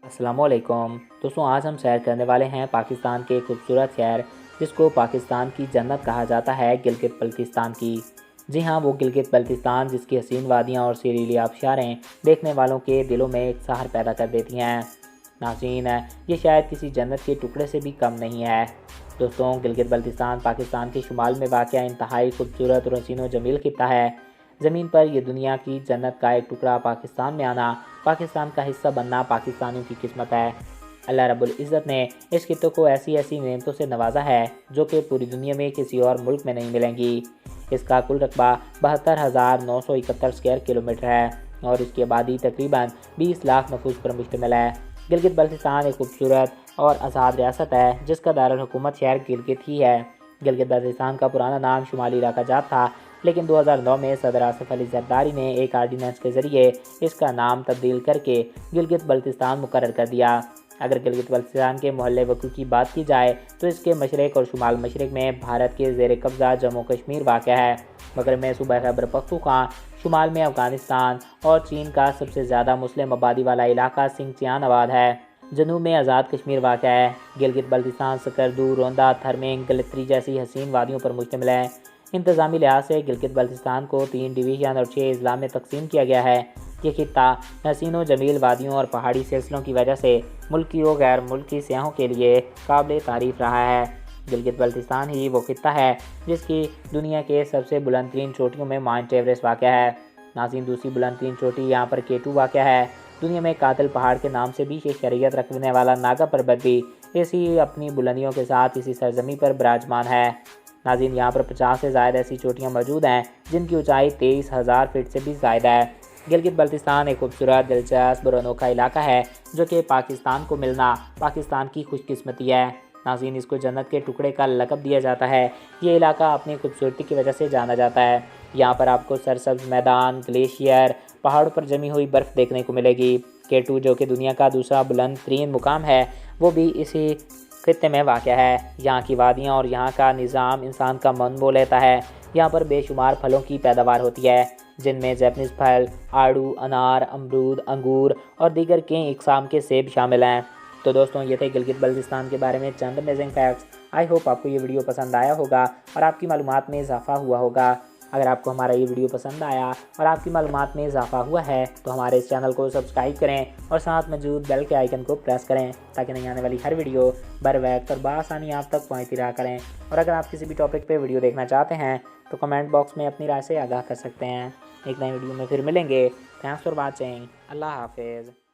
السلام علیکم دوستوں، آج ہم سیر کرنے والے ہیں پاکستان کے خوبصورت شہر جس کو پاکستان کی جنت کہا جاتا ہے، گلگت بلتستان کی۔ جی ہاں، وہ گلگت بلتستان جس کی حسین وادیاں اور سریلی آبشاریں دیکھنے والوں کے دلوں میں ایک سحر پیدا کر دیتی ہیں۔ ناظرین، یہ شاید کسی جنت کے ٹکڑے سے بھی کم نہیں ہے۔ دوستوں، گلگت بلتستان پاکستان کے شمال میں واقع انتہائی خوبصورت اور حسین و جمیل خطہ ہے۔ زمین پر یہ دنیا کی جنت کا ایک ٹکڑا پاکستان میں آنا، پاکستان کا حصہ بننا پاکستانیوں کی قسمت ہے۔ اللہ رب العزت نے اس خطے کو ایسی نعمتوں سے نوازا ہے جو کہ پوری دنیا میں کسی اور ملک میں نہیں ملیں گی۔ اس کا کل رقبہ 72,971 اسکوائر کلومیٹر ہے اور اس کی آبادی تقریباً 20 لاکھ نفوس پر مشتمل ہے۔ گلگت بلتستان ایک خوبصورت اور آزاد ریاست ہے جس کا دارالحکومت شہر گلگت ہی ہے۔ گلگت بلتستان کا پرانا نام شمالی علاقہ جات تھا، لیکن 2009 میں صدر آصف علی زرداری نے ایک آرڈیننس کے ذریعے اس کا نام تبدیل کر کے گلگت بلتستان مقرر کر دیا۔ اگر گلگت بلتستان کے محلِ وقوع کی بات کی جائے تو اس کے مشرق اور شمال مشرق میں بھارت کے زیر قبضہ جموں کشمیر واقع ہے، مغرب میں صوبہ خیبر پختونخوا، شمال میں افغانستان اور چین کا سب سے زیادہ مسلم آبادی والا علاقہ سنگچیان آباد ہے، جنوب میں آزاد کشمیر واقع ہے۔ گلگت بلتستان سکردو، روندا، تھرمنگ، گلتری جیسی حسین وادیوں پر مشتمل ہے۔ انتظامی لحاظ سے گلگت بلتستان کو 3 ڈویژن اور 6 اضلاع میں تقسیم کیا گیا ہے۔ یہ خطہ حسین و جمیل وادیوں اور پہاڑی سلسلوں کی وجہ سے ملکی و غیر ملکی سیاحوں کے لیے قابل تعریف رہا ہے۔ گلگت بلتستان ہی وہ خطہ ہے جس کی دنیا کے سب سے بلند ترین چوٹیوں میں ماؤنٹ ایوریسٹ واقع ہے۔ ناظرین، دوسری بلند ترین چوٹی یہاں پر K2 واقع ہے۔ دنیا میں قاتل پہاڑ کے نام سے بھی شہریت رکھنے والا ناگا پربت بھی اسی اپنی بلندیوں کے ساتھ اسی سرزمین پر براجمان ہے۔ ناظرین، یہاں پر 50 سے زائد ایسی چوٹیاں موجود ہیں جن کی اونچائی 23,000 فٹ سے بھی زائد ہے۔ گلگت بلتستان ایک خوبصورت، دلچسپ اور انوکھا علاقہ ہے جو کہ پاکستان کو ملنا پاکستان کی خوش قسمتی ہے۔ ناظرین، اس کو جنت کے ٹکڑے کا لقب دیا جاتا ہے۔ یہ علاقہ اپنی خوبصورتی کی وجہ سے جانا جاتا ہے۔ یہاں پر آپ کو سرسبز میدان، گلیشیئر، پہاڑوں پر جمی ہوئی برف دیکھنے کو ملے گی۔ K2 جو کہ دنیا کا دوسرا بلند ترین مقام ہے، وہ بھی اسی خطے میں واقع ہے۔ یہاں کی وادیاں اور یہاں کا نظام انسان کا من مو لیتا ہے۔ یہاں پر بے شمار پھلوں کی پیداوار ہوتی ہے جن میں جیپنیز پھل، آڑو، انار، امرود، انگور اور دیگر کئی اقسام کے سیب شامل ہیں۔ تو دوستوں، یہ تھے گلگت بلتستان کے بارے میں چند امیزنگ فیکٹس۔ آئی ہوپ آپ کو یہ ویڈیو پسند آیا ہوگا اور آپ کی معلومات میں اضافہ ہوا ہوگا۔ اگر آپ کو ہمارا یہ ویڈیو پسند آیا اور آپ کی معلومات میں اضافہ ہوا ہے تو ہمارے اس چینل کو سبسکرائب کریں اور ساتھ موجود بیل کے آئیکن کو پریس کریں تاکہ نئی آنے والی ہر ویڈیو بر وقت اور بآسانی آپ تک پہنچتی رہا کریں۔ اور اگر آپ کسی بھی ٹاپک پہ ویڈیو دیکھنا چاہتے ہیں تو کمنٹ باکس میں اپنی رائے سے آگاہ کر سکتے ہیں۔ ایک نئی ویڈیو میں پھر ملیں گے۔ Thanks for watching. اللہ حافظ۔